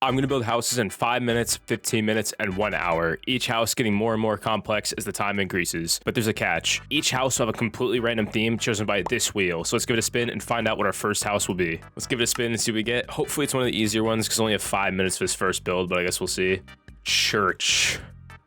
I'm gonna build houses in 5 minutes, 15 minutes, and 1 hour. Each house getting more and more complex as the time increases. But there's a catch. Each house will have a completely random theme chosen by this wheel. So let's give it a spin and find out what our first house will be. Let's give it a spin and see what we get. Hopefully it's one of the easier ones because I only have 5 minutes for this first build, but I guess we'll see. Church.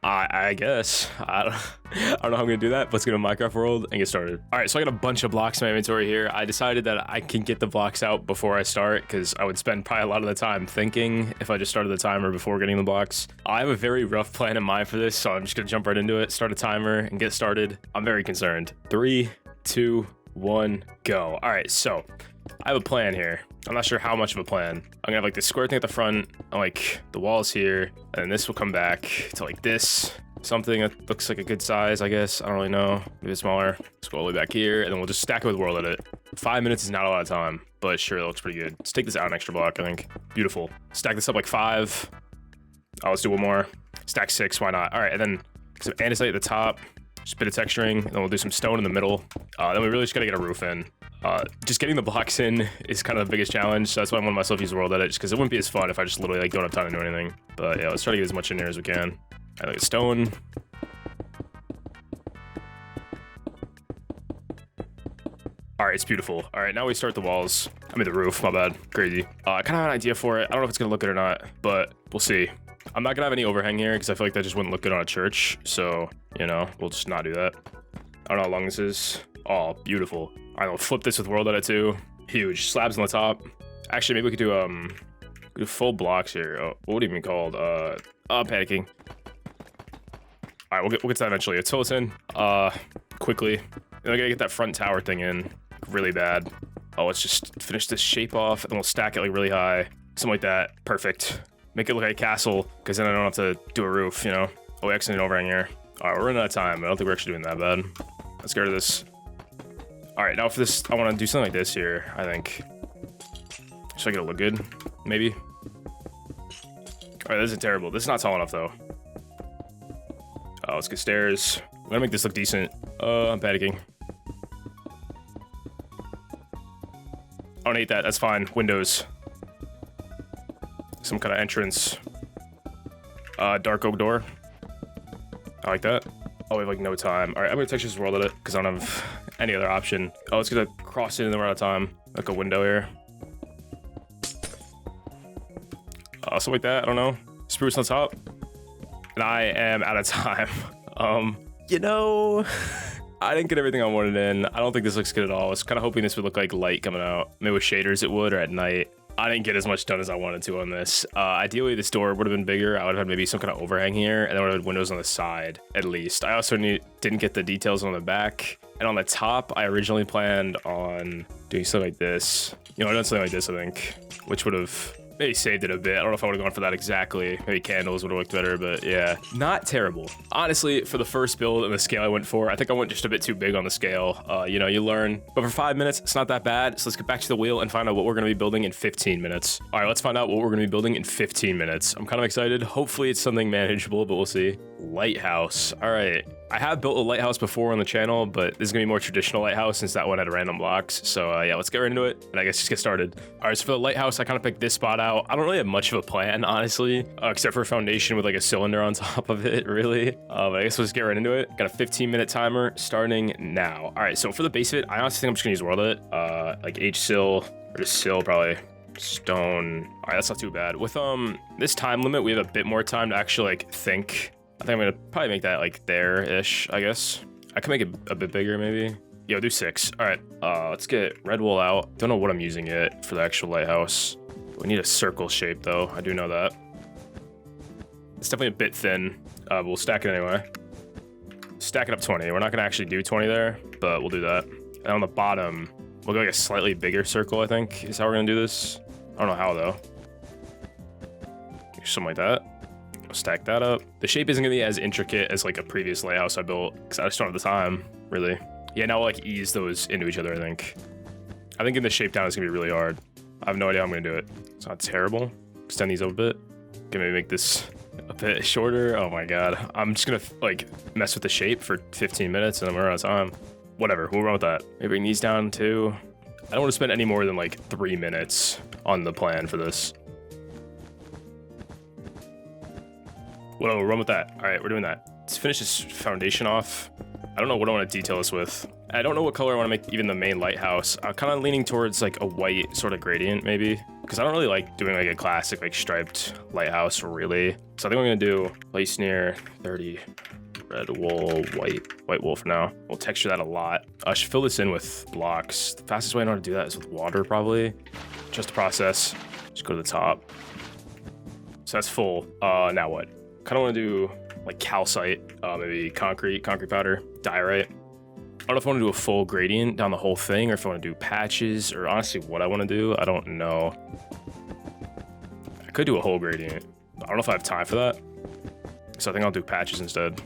I guess. I don't know how I'm gonna do that, but let's go to Minecraft world and get started. All right, so I got a bunch of blocks in my inventory here. I decided that I can get the blocks out before I start because I would spend probably a lot of the time thinking if I just started the timer before getting the blocks. I have a very rough plan in mind for this, so I'm just gonna jump right into it, start a timer, and get started. I'm very concerned. 3, 2, 1, go. All right, so I have a plan here. I'm not sure how much of a plan. I'm gonna have like this square thing at the front, and like the walls here, and then this will come back to like this. Something that looks like a good size, I guess. I don't really know. Maybe smaller. Let's go all the way back here, and then we'll just stack it with world edit. 5 minutes is not a lot of time, but sure, it looks pretty good. Let's take this out an extra block, I think. Beautiful. Stack this up like 5. Oh, let's do one more. Stack 6, why not? All right, and then some andesite at the top. Just a bit of texturing, and then we'll do some stone in the middle. Then we really just gotta get a roof in. Just getting the blocks in is kind of the biggest challenge, so that's why I want myself to use world edit, just because it wouldn't be as fun if I just literally like don't have time to do anything. But yeah, let's try to get as much in there as we can. I like stone. All right, it's beautiful. All right, now we start the walls. I mean the roof, my bad, crazy. I kind of have an idea for it. I don't know if it's gonna look good or not, but we'll see. I'm not gonna have any overhang here because I feel like that just wouldn't look good on a church. So, you know, we'll just not do that. I don't know how long this is. Oh, beautiful. All right, we'll flip this with world edit too. Huge slabs on the top. Actually, maybe we could do full blocks here. Oh, what would it even be called? Panicking. All right, we'll get to that eventually. Let's fill this in quickly. Then I gotta get that front tower thing in really bad. Oh, let's just finish this shape off, and then we'll stack it like really high. Something like that. Perfect. Make it look like a castle, because then I don't have to do a roof, you know? Oh, we actually need an overhang here. All right, we're running out of time. I don't think we're actually doing that bad. Let's get rid of this. All right, now for this, I want to do something like this here, I think. Should I get it look good? Maybe. All right, this is terrible. This is not tall enough, though. Let's get stairs. I'm gonna make this look decent. I'm panicking. I don't hate that. That's fine. Windows. Some kind of entrance. Dark oak door. I like that. Oh, we have like no time. All right, I'm gonna texture this world edit because I don't have any other option. Oh, let's get a cross in and then we're out of time. Like a window here. Something like that. I don't know. Spruce on top. And I am out of time. You know, I didn't get everything I wanted in. I don't think this looks good at all. I was kind of hoping this would look like light coming out. Maybe with shaders it would, or at night. I didn't get as much done as I wanted to on this. Ideally, this door would have been bigger. I would have had maybe some kind of overhang here, and then would have had windows on the side, at least. I also didn't get the details on the back. And on the top, I originally planned on doing something like this. You know, I've done something like this, I think, which would have maybe saved it a bit. I don't know if I would have gone for that exactly. Maybe candles would have looked better, but yeah, not terrible. Honestly, for the first build and the scale I went for, I think I went just a bit too big on the scale. You know, you learn. But for 5 minutes, it's not that bad. So let's get back to the wheel and find out what we're going to be building in 15 minutes. All right, let's find out what we're going to be building in 15 minutes. I'm kind of excited. Hopefully it's something manageable, but we'll see. Lighthouse. All right. I have built a lighthouse before on the channel, but this is gonna be more traditional lighthouse since that one had random blocks. So yeah, let's get right into it, and I guess just get started. All right, so for the lighthouse, I kind of picked this spot out. I don't really have much of a plan, honestly, except for a foundation with like a cylinder on top of it, really. But I guess we'll just get right into it. Got a 15-minute timer starting now. All right, so for the base of it, I honestly think I'm just gonna use world edit, like H sill, or just sill probably. Stone. All right, that's not too bad. With this time limit, we have a bit more time to actually like think. I think I'm gonna probably make that like there-ish, I guess. I can make it a bit bigger maybe. Yo, do 6. All right, let's get red wool out. Don't know what I'm using yet for the actual lighthouse. We need a circle shape though, I do know that. It's definitely a bit thin, but we'll stack it anyway. Stack it up 20. We're not gonna actually do 20 there, but we'll do that. And on the bottom, we'll go like a slightly bigger circle, I think, is how we're gonna do this. I don't know how though. Something like that. Stack that up. The shape isn't gonna be as intricate as like a previous lighthouse I built because I just don't have the time, really. Yeah, now we'll like ease those into each other, I think. I think getting the shape down is gonna be really hard. I have no idea how I'm gonna do it. It's not terrible. Extend these over a bit. Can maybe make this a bit shorter. Oh my god. I'm just gonna like mess with the shape for 15 minutes and then we're out of time. Whatever, we'll run with that. Maybe bring these down too. I don't want to spend any more than like 3 minutes on the plan for this. Whoa, run with that. All right, we're doing that. Let's finish this foundation off. I don't know what I want to detail this with. I don't know what color I want to make even the main lighthouse. I'm kind of leaning towards like a white sort of gradient maybe, because I don't really like doing like a classic like striped lighthouse really. So I think I'm gonna do place near 30 red wool, white wool for now. We'll texture that a lot. I should fill this in with blocks. The fastest way I know how to do that is with water probably. Trust the process. Just go to the top. So that's full. Now what? Kind of want to do like calcite, maybe concrete powder, diorite. I don't know if I want to do a full gradient down the whole thing or if I want to do patches or honestly what I want to do. I don't know. I could do a whole gradient. I don't know if I have time for that. So I think I'll do patches instead.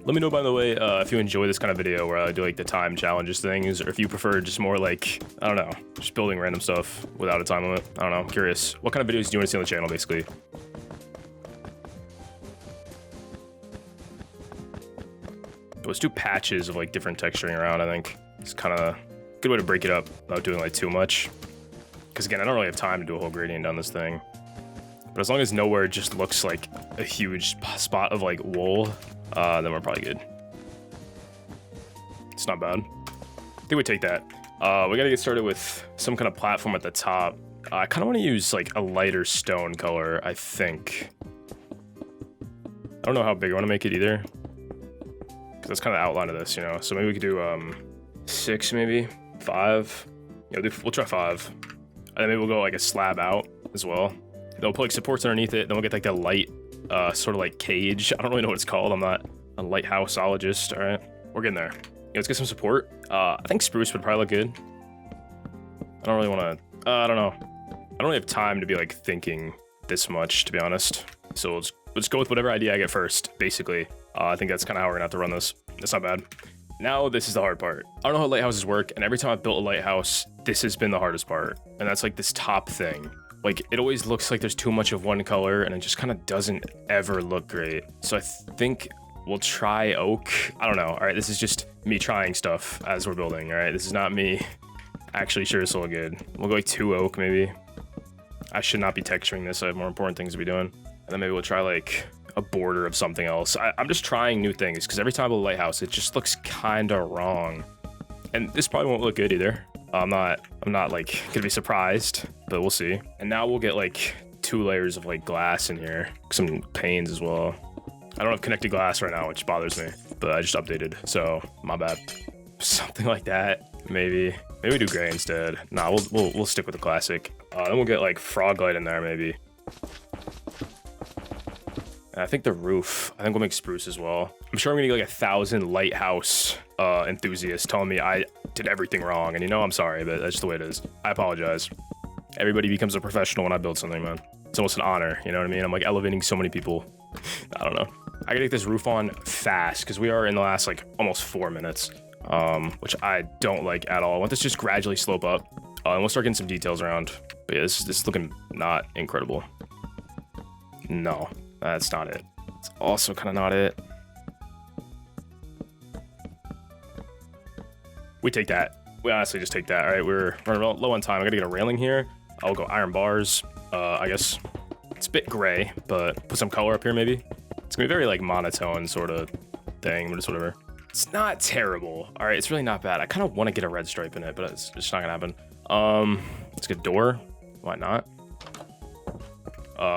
Let me know, by the way, if you enjoy this kind of video where I do like the time challenges things, or if you prefer just more like, I don't know, just building random stuff without a time limit. I don't know, I'm curious. What kind of videos do you want to see on the channel, basically? Let's do patches of like different texturing around, I think. It's kind of a good way to break it up without doing like too much. Because again, I don't really have time to do a whole gradient on this thing. But as long as nowhere just looks like a huge spot of like wool, then we're probably good. It's not bad. I think we take that. We gotta get started with some kind of platform at the top. I kind of want to use like a lighter stone color, I think. I don't know how big I want to make it either. Because that's kind of the outline of this, you know? So maybe we could do 6, maybe 5. Yeah, we'll try 5. And then maybe we'll go like a slab out as well. Then we'll put like supports underneath it. Then we'll get like the light sort of like cage. I don't really know what it's called. I'm not a lighthouseologist. All right, we're getting there. Yeah, let's get some support. I think spruce would probably look good. I don't really want to, I don't know. I don't really have time to be like thinking this much, to be honest. So let's go with whatever idea I get first, basically. I think that's kind of how we're gonna have to run this. It's not bad. Now this is the hard part. I don't know how lighthouses work, and every time I've built a lighthouse, this has been the hardest part. And that's like this top thing. Like, it always looks like there's too much of one color, and it just kind of doesn't ever look great. So I think we'll try oak. I don't know. All right, this is just me trying stuff as we're building, all right? This is not me actually sure this will look good. We'll go like 2 oak, maybe. I should not be texturing this. I have more important things to be doing. And then maybe we'll try like a border of something else. I'm just trying new things, because every time I build a lighthouse, it just looks kind of wrong. And this probably won't look good either. I'm not like gonna be surprised, but we'll see. And now we'll get like 2 layers of like glass in here, some panes as well. I don't have connected glass right now, which bothers me, but I just updated, so my bad. Something like that, maybe we do gray instead. Nah, we'll stick with the classic. Then we'll get like frog light in there maybe. And I think the roof, I think we'll make spruce as well. I'm sure I'm gonna get like 1,000 lighthouse enthusiasts telling me I did everything wrong. And you know, I'm sorry, but that's just the way it is. I apologize. Everybody becomes a professional when I build something, man. It's almost an honor, you know what I mean? I'm like elevating so many people. I don't know. I gotta get this roof on fast, because we are in the last like almost 4 minutes, which I don't like at all. I want this to just gradually slope up, and we'll start getting some details around. But yeah, this is looking not incredible. No. That's not it. It's also kind of not it. We take that. We honestly just take that. All right, we're running low on time. I gotta get a railing here. I'll go iron bars. I guess it's a bit gray, but put some color up here maybe. It's gonna be very like monotone sort of thing, but it's whatever. It's not terrible. All right, it's really not bad. I kind of want to get a red stripe in it, but it's just not gonna happen. Let's get a door. Why not?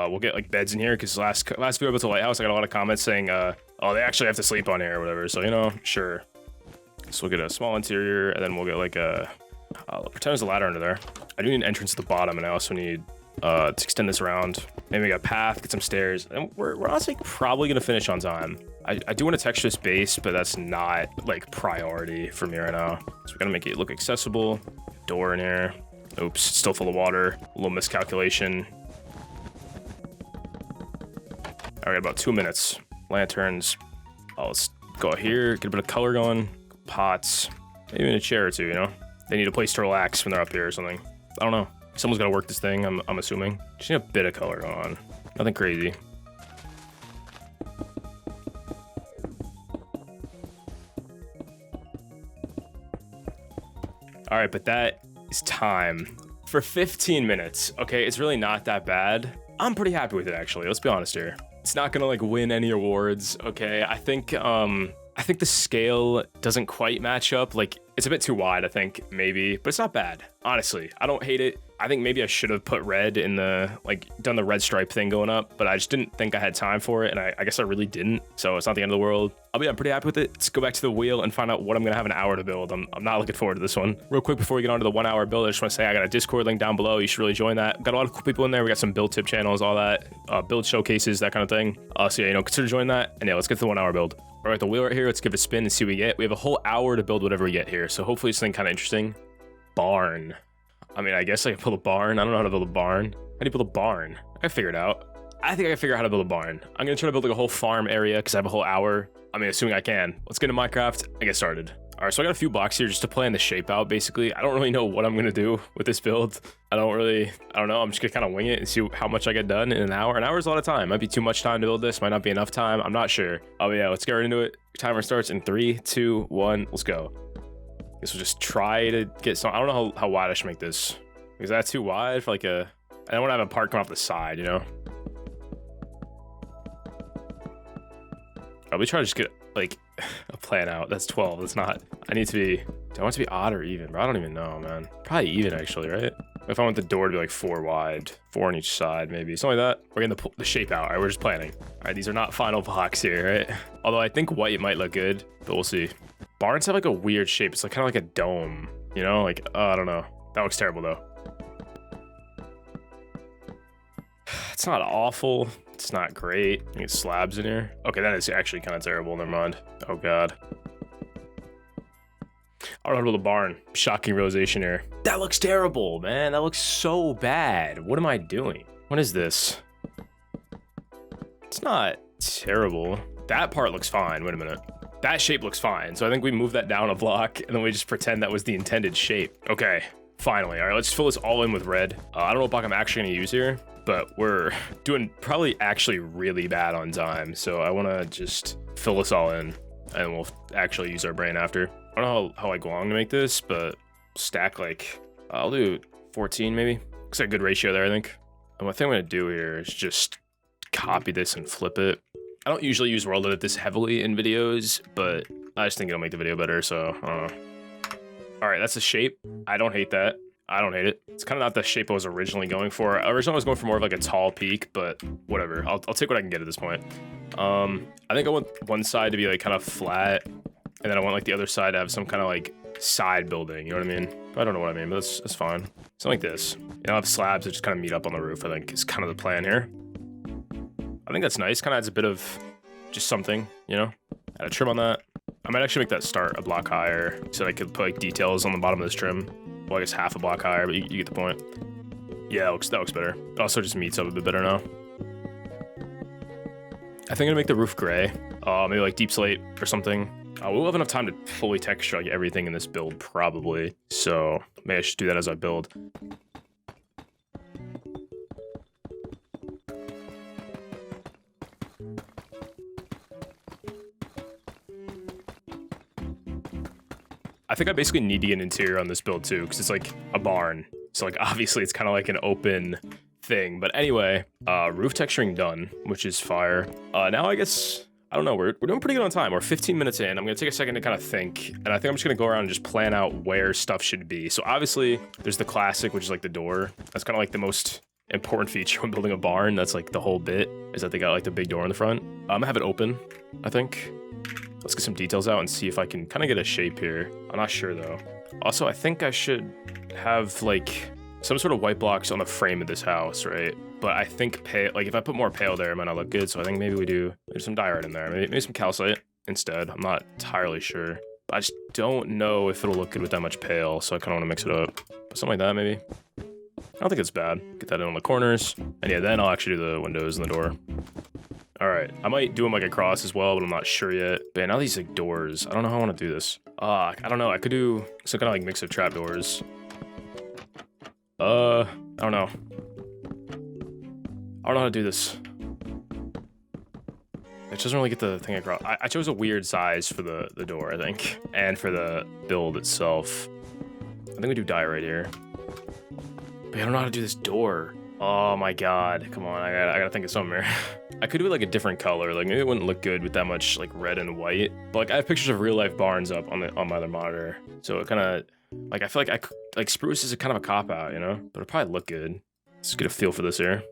We'll get like beds in here, because last video about the lighthouse, I got a lot of comments saying, oh, they actually have to sleep on here or whatever. So, you know, sure. So we'll get a small interior, and then we'll get like a, pretend there's a ladder under there. I do need an entrance at the bottom, and I also need to extend this around. Maybe we got a path, get some stairs, and we're honestly probably gonna finish on time. I do want to texture this base, but that's not like priority for me right now. So we gotta make it look accessible. Door in here. Oops, it's still full of water. A little miscalculation. All right, about 2 minutes. Lanterns. Let's go out here, get a bit of color going. Pots. Maybe even a chair or two, you know? They need a place to relax when they're up here or something. I don't know. Someone's got to work this thing, I'm assuming. Just need a bit of color going on. Nothing crazy. All right, but that is time for 15 minutes. Okay, it's really not that bad. I'm pretty happy with it, actually. Let's be honest here. It's not gonna like win any awards, okay? I think the scale doesn't quite match up. Like, it's a bit too wide, I think, maybe, but it's not bad. Honestly, I don't hate it. I think maybe I should have put red in the, like, done the red stripe thing going up, but I just didn't think I had time for it, and I guess I really didn't, so it's not the end of the world. I'm pretty happy with it. Let's go back to the wheel and find out what I'm gonna have an hour to build. I'm not looking forward to this one. Real quick, before we get on to the 1 hour build, I just wanna say I got a Discord link down below. You should really join that. Got a lot of cool people in there. We got some build tip channels, all that, build showcases, that kind of thing. So yeah, consider joining that, and yeah, let's get to the 1 hour build. All right, the wheel right here, let's give it a spin and see what we get. We have a whole hour to build whatever we get here, so hopefully it's something kind of interesting. Barn. I mean, I guess I can build a barn. I don't know how to build a barn. How do you build a barn? I figured out. I think I can figure out how to build a barn. I'm gonna try to build like a whole farm area because I have a whole hour. I mean, assuming I can. Let's get into Minecraft and get started. All right, so I got a few blocks here just to plan the shape out, basically. I don't really know what I'm gonna do with this build. I don't know. I'm just gonna kind of wing it and see how much I get done in an hour. An hour is a lot of time. Might be too much time to build this. Might not be enough time. I'm not sure. Oh yeah, let's get right into it. Timer starts in 3, 2, 1. Let's go. Guess we'll just try to get some. I don't know how wide I should make this. Is that too wide for like a? I don't want to have a part coming off the side, you know. I'll be trying to just get like a plan out. That's 12. That's not. I need to be. Do I want it to be odd or even? Bro, I don't even know, man. Probably even actually, right? If I want the door to be like 4 wide, 4 on each side, maybe something like that. We're getting the shape out. All right, we're just planning. All right, these are not final blocks here, right? Although I think white might look good, but we'll see. Barns have like a weird shape. It's like kind of like a dome, you know? Like I don't know. That looks terrible though. It's not awful. It's not great. I get slabs in here. Okay, that is actually kind of terrible. Never mind. Oh god. I don't know how to build a barn. Shocking realization here. That looks terrible, man. That looks so bad. What am I doing? What is this? It's not terrible. That part looks fine. Wait a minute. That shape looks fine. So I think we move that down a block and then we just pretend that was the intended shape. Okay, finally. All right, let's fill this all in with red. I don't know what block I'm actually gonna use here, but we're doing probably actually really bad on time. So I wanna just fill this all in and we'll actually use our brain after. I don't know how like long to make this, but stack like, I'll do 14 maybe. Looks like a good ratio there, I think. And what thing I'm gonna do here is just copy this and flip it. I don't usually use world edit this heavily in videos, but I just think it'll make the video better, so I don't know. All right, that's the shape. I don't hate that. I don't hate it. It's kind of not the shape I was originally going for. Originally I was going for more of like a tall peak, but whatever. I'll take what I can get at this point. I think I want one side to be like kind of flat, and then I want like the other side to have some kind of like side building, you know what I mean? I don't know what I mean, but that's fine. Something like this. I'll have slabs that just kind of meet up on the roof, I think is kind of the plan here. I think that's nice. Kind of adds a bit of just something, you know? Add a trim on that. I might actually make that start a block higher so I could put like details on the bottom of this trim. Well, I guess half a block higher, but you get the point. Yeah, that looks better. It also just meets up a bit better now. I think I'm gonna make the roof gray. Maybe like deep slate or something. We'll have enough time to fully texture like everything in this build probably. So maybe I should do that as I build. I think I basically need to get an interior on this build too, because it's like a barn. So like obviously it's kind of like an open thing. But anyway, roof texturing done, which is fire. Now I guess, I don't know, we're doing pretty good on time. We're 15 minutes in. I'm gonna take a second to kind of think. And I think I'm just gonna go around and just plan out where stuff should be. So obviously there's the classic, which is like the door. That's kind of like the most important feature when building a barn. That's like the whole bit, is that they got like the big door in the front. I'm gonna have it open, I think. Let's get some details out and see if I can kind of get a shape here. I'm not sure though. Also, I think I should have like some sort of white blocks on the frame of this house, right? But I think pale, like if I put more pale there, it might not look good. So I think maybe we do, there's some diorite in there. Maybe some calcite instead. I'm not entirely sure. But I just don't know if it'll look good with that much pale. So I kind of want to mix it up. But something like that maybe. I don't think it's bad. Get that in on the corners. And yeah, then I'll actually do the windows and the door. All right, I might do them like across as well, but I'm not sure yet. But yeah, now these like doors, I don't know how I want to do this. I don't know, I could do some kind of like mix of trap doors. I don't know. I don't know how to do this. It doesn't really get the thing across. I chose a weird size for the door, I think. And for the build itself. I think we do diorite here. But I don't know how to do this door. Oh my god, come on, I gotta think of something here. I could do like a different color, like maybe it wouldn't look good with that much like red and white. But like I have pictures of real life barns up on my other monitor, so it kind of like I feel like spruce is a kind of a cop out, you know, but it'll probably look good. Let's get a feel for this here.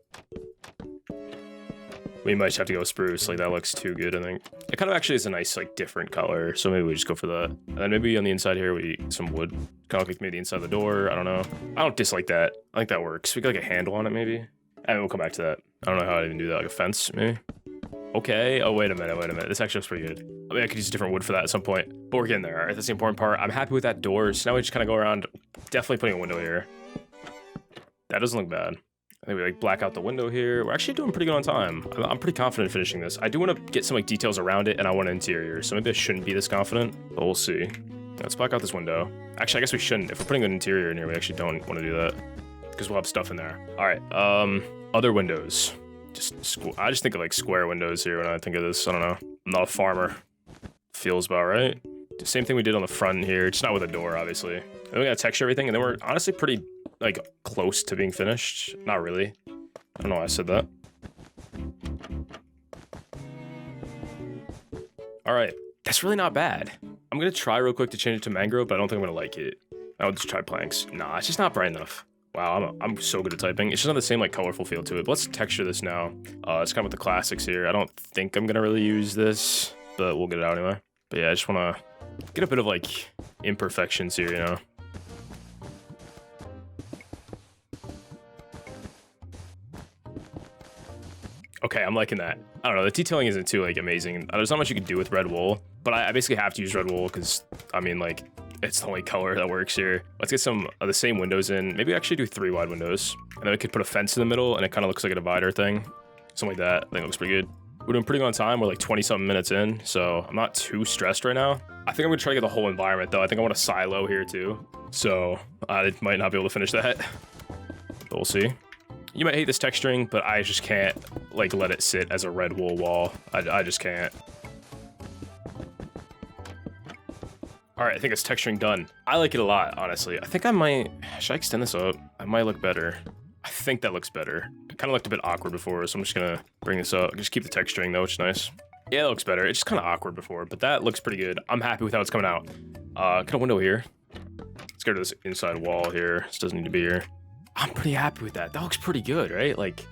We might just have to go spruce, like that looks too good, I think. It kind of actually is a nice, like, different color, so maybe we just go for that. And then maybe on the inside here, we some wood. Kind of like maybe the inside of the door, I don't know. I don't dislike that. I think that works. We got like a handle on it, maybe. And we'll come back to that. I don't know how I'd even do that, like a fence, maybe. Okay, oh, wait a minute. This actually looks pretty good. I mean, I could use different wood for that at some point, but we're getting there, all right? That's the important part. I'm happy with that door, so now we just kind of go around, definitely putting a window here. That doesn't look bad. I think we like black out the window here. We're actually doing pretty good on time. I'm pretty confident finishing this. I do want to get some like details around it, and I want interior, so maybe I shouldn't be this confident, but we'll see. Let's black out this window. Actually, I guess we shouldn't. If we're putting an interior in here, we actually don't want to do that because we'll have stuff in there. All right, other windows. I just think of like square windows here when I think of this. I don't know. I'm not a farmer. Feels about right. The same thing we did on the front here, just not with a door, obviously. And we gotta texture everything, and then we're honestly pretty like close to being finished. Not really. I don't know why I said that. All right, that's really not bad. I'm gonna try real quick to change it to mango, but I don't think I'm gonna like it. I'll just try planks. Nah, it's just not bright enough. Wow, I'm so good at typing. It's just not the same like colorful feel to it. But let's texture this now. It's kind of with the classics here. I don't think I'm gonna really use this, but we'll get it out anyway. But yeah, I just wanna get a bit of like imperfections here, you know? Okay, I'm liking that. I don't know, the detailing isn't too like amazing. There's not much you can do with red wool, but I basically have to use red wool because, I mean, like, it's the only color that works here. Let's get some of the same windows in. Maybe actually do 3 wide windows. And then we could put a fence in the middle and it kind of looks like a divider thing. Something like that. I think it looks pretty good. We're doing pretty good on time. We're like 20-something minutes in, so I'm not too stressed right now. I think I'm gonna try to get the whole environment though. I think I want a silo here too. So I might not be able to finish that, but we'll see. You might hate this texturing, but I just can't like let it sit as a red wool wall. I just can't. All right, I think it's texturing done. I like it a lot, honestly. I think I might, should I extend this up? I might look better. I think that looks better. It kind of looked a bit awkward before, so I'm just gonna bring this up. Just keep the texturing though, which is nice. Yeah, it looks better. It's just kind of awkward before, but that looks pretty good. I'm happy with how it's coming out. Kind of window here. Let's go to this inside wall here. This doesn't need to be here. I'm pretty happy with that. That looks pretty good, right? Like,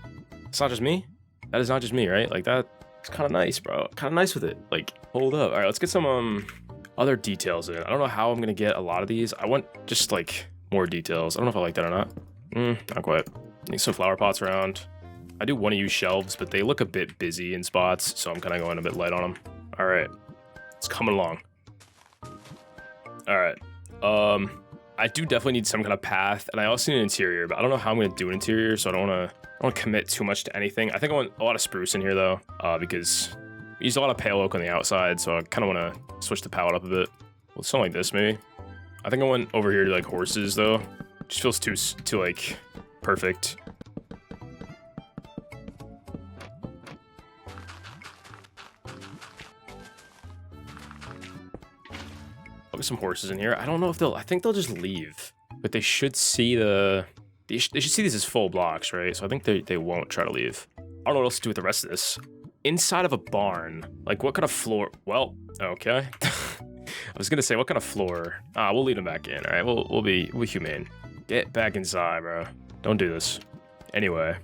it's not just me. That is not just me, right? Like it's kind of nice, bro. Kind of nice with it. Like, hold up. All right, let's get some other details in. I don't know how I'm gonna get a lot of these. I want just like more details. I don't know if I like that or not. Not quite. Need some flower pots around. I do want to use shelves, but they look a bit busy in spots, so I'm kind of going a bit light on them. All right, it's coming along. All right, I do definitely need some kind of path, and I also need an interior, but I don't know how I'm gonna do an interior, so I don't want to commit too much to anything. I think I want a lot of spruce in here though, because we used a lot of pale oak on the outside, so I kind of want to switch the palette up a bit. Well, something like this maybe. I think I went over here to like horses though. Just feels too like perfect. Look at some horses in here. I don't know if I think they'll just leave, but they should see they should see these as full blocks, right? So I think they won't try to leave. I don't know what else to do with the rest of this. Inside of a barn, like what kind of floor? Well, okay. I was gonna say what kind of floor? We'll lead them back in. All right, we'll be humane. Get back inside, bro. Don't do this. Anyway,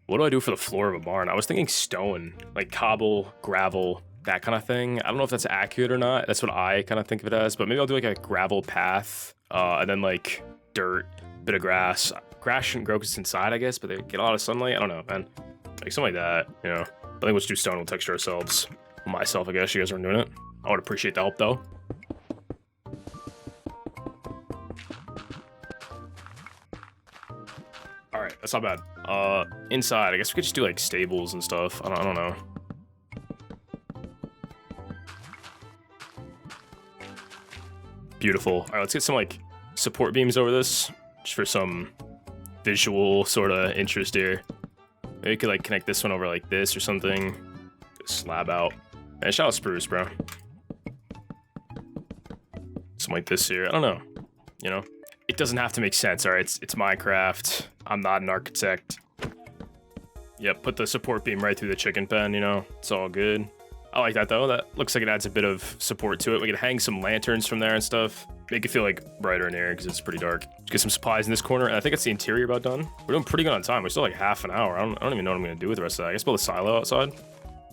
what do I do for the floor of a barn? I was thinking stone, like cobble, gravel, that kind of thing. I don't know if that's accurate or not. That's what I kind of think of it as, but maybe I'll do like a gravel path, and then like dirt, bit of grass. Grass shouldn't grow because it's inside, I guess, but they get a lot of sunlight. I don't know, man. Like something like that, you know. I think we'll just do stone. We'll texture ourselves. Myself, I guess. You guys aren't doing it. I would appreciate the help though. All right, that's not bad. Inside, I guess we could just do like stables and stuff. I don't know. Beautiful. All right, let's get some like support beams over this, just for some visual sort of interest here. Maybe we could like connect this one over like this or something. Slab out. Man, shout out spruce, bro. Something like this here. I don't know. You know, it doesn't have to make sense. All right, it's Minecraft. I'm not an architect. Yep, put the support beam right through the chicken pen, you know, it's all good. I like that though. That looks like it adds a bit of support to it. We can hang some lanterns from there and stuff. Make it feel like brighter in here because it's pretty dark. Let's get some supplies in this corner. And I think it's the interior about done. We're doing pretty good on time. We're still like half an hour. I don't even know what I'm gonna do with the rest of that. I guess build a silo outside.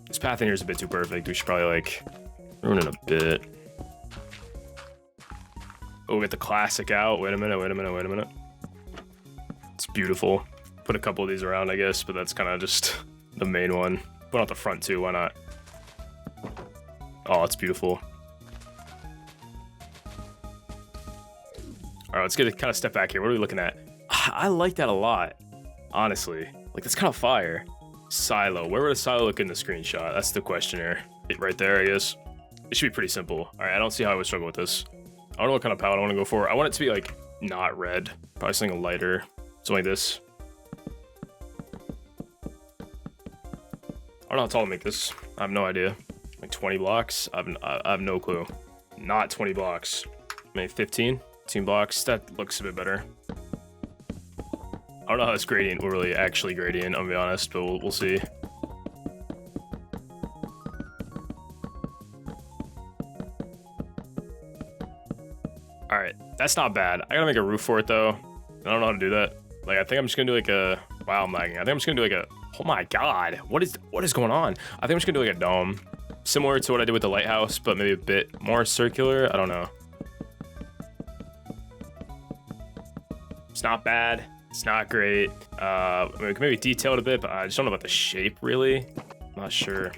This path in here is a bit too perfect. We should probably like ruin it a bit. Oh, we get the classic out. Wait a minute. It's beautiful. Put a couple of these around, I guess, but that's kind of just the main one. Put out the front too, why not? Oh, it's beautiful. All right, let's get a kind of step back here. What are we looking at? I like that a lot, honestly. Like, that's kind of fire. Silo. Where would a silo look in the screenshot? That's the question here. Right there, I guess. It should be pretty simple. All right, I don't see how I would struggle with this. I don't know what kind of palette I want to go for. I want it to be, like, not red. Probably something lighter. Something like this. I don't know how tall to make this. I have no idea. Like 20 blocks? I have no clue. Not 20 blocks. Maybe 15? 15 blocks. That looks a bit better. I don't know how this gradient will really actually gradient, I'll be honest, but we'll see. Alright, that's not bad. I gotta make a roof for it though. I don't know how to do that. Like, I think I'm just gonna do like a... Wow, I'm lagging. I think I'm just gonna do like a... Oh my god, what is going on? I think I'm just gonna do like a dome. Similar to what I did with the lighthouse, but maybe a bit more circular. I don't know. It's not bad. It's not great. I mean, we can maybe detail it a bit, but I just don't know about the shape, really. I'm not sure.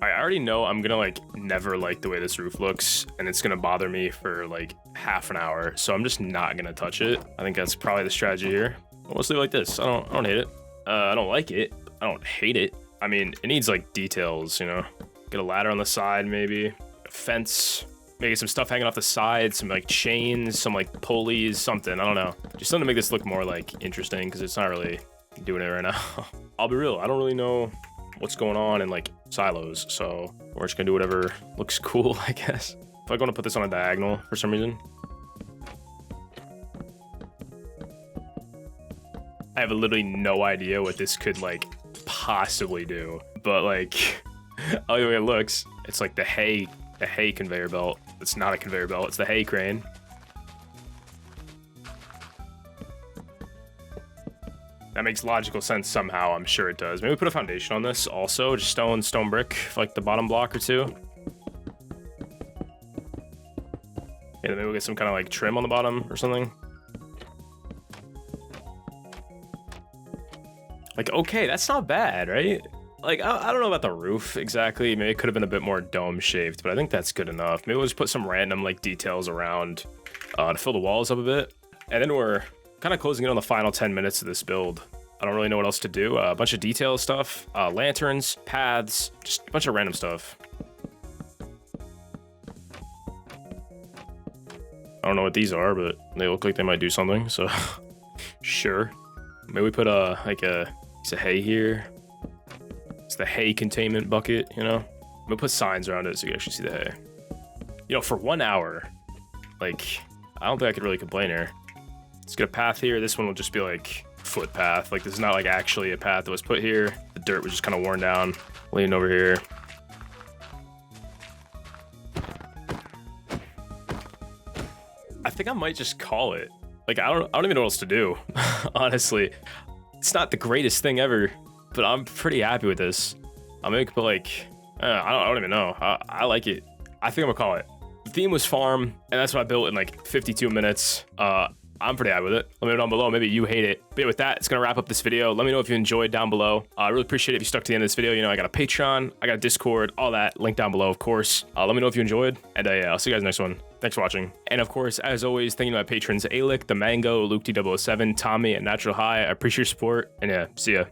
I already know I'm gonna, like, never like the way this roof looks, and it's gonna bother me for, like, half an hour, so I'm just not gonna touch it. I think that's probably the strategy here. Let's leave it like this. I don't hate it. I don't like it. I don't hate it. I mean, it needs, like, details, you know? Get a ladder on the side, maybe. A fence. Maybe some stuff hanging off the side. Some, like, chains. Some, like, pulleys. Something. I don't know. Just something to make this look more, like, interesting, because it's not really doing it right now. I'll be real. I don't really know what's going on in, like, silos, so we're just gonna do whatever looks cool, I guess. If I want to put this on a diagonal for some reason. I have literally no idea what this could, like, possibly do, but like the way it looks, it's like the hay conveyor belt. It's not a conveyor belt, it's the hay crane. That makes logical sense somehow. I'm sure it does. Maybe we put a foundation on this also, just stone brick for like the bottom block or two. Yeah, maybe we'll get some kind of like trim on the bottom or something. Like, okay, that's not bad, right? Like, I don't know about the roof exactly. Maybe it could have been a bit more dome shaped, but I think that's good enough. Maybe we'll just put some random, like, details around to fill the walls up a bit. And then we're kind of closing in on the final 10 minutes of this build. I don't really know what else to do. A bunch of detail stuff, lanterns, paths, just a bunch of random stuff. I don't know what these are, but they look like they might do something, so sure. Maybe we put like a piece of hay here. It's the hay containment bucket, you know? We'll put signs around it so you can actually see the hay. You know, for 1 hour, like, I don't think I could really complain here. Let's get a path here. This one will just be like footpath. Like, this is not like actually a path that was put here. The dirt was just kind of worn down, leaning over here. I think I might just call it. Like, I don't even know what else to do, honestly. It's not the greatest thing ever, but I'm pretty happy with this. I'm gonna put like, I don't even know. I like it. I think I'm gonna call it. The theme was farm, and that's what I built in like 52 minutes. I'm pretty happy with it. Let me know down below. Maybe you hate it. But yeah, with that, it's gonna wrap up this video. Let me know if you enjoyed down below. I really appreciate it if you stuck to the end of this video. You know, I got a Patreon, I got a Discord, all that. Link down below, of course. Let me know if you enjoyed, and yeah, I'll see you guys next one. Thanks for watching. And of course, as always, thank you to my patrons, Aelic, ThaMango, Luke T007, Tommi, and Natural High. I appreciate your support, and yeah, see ya.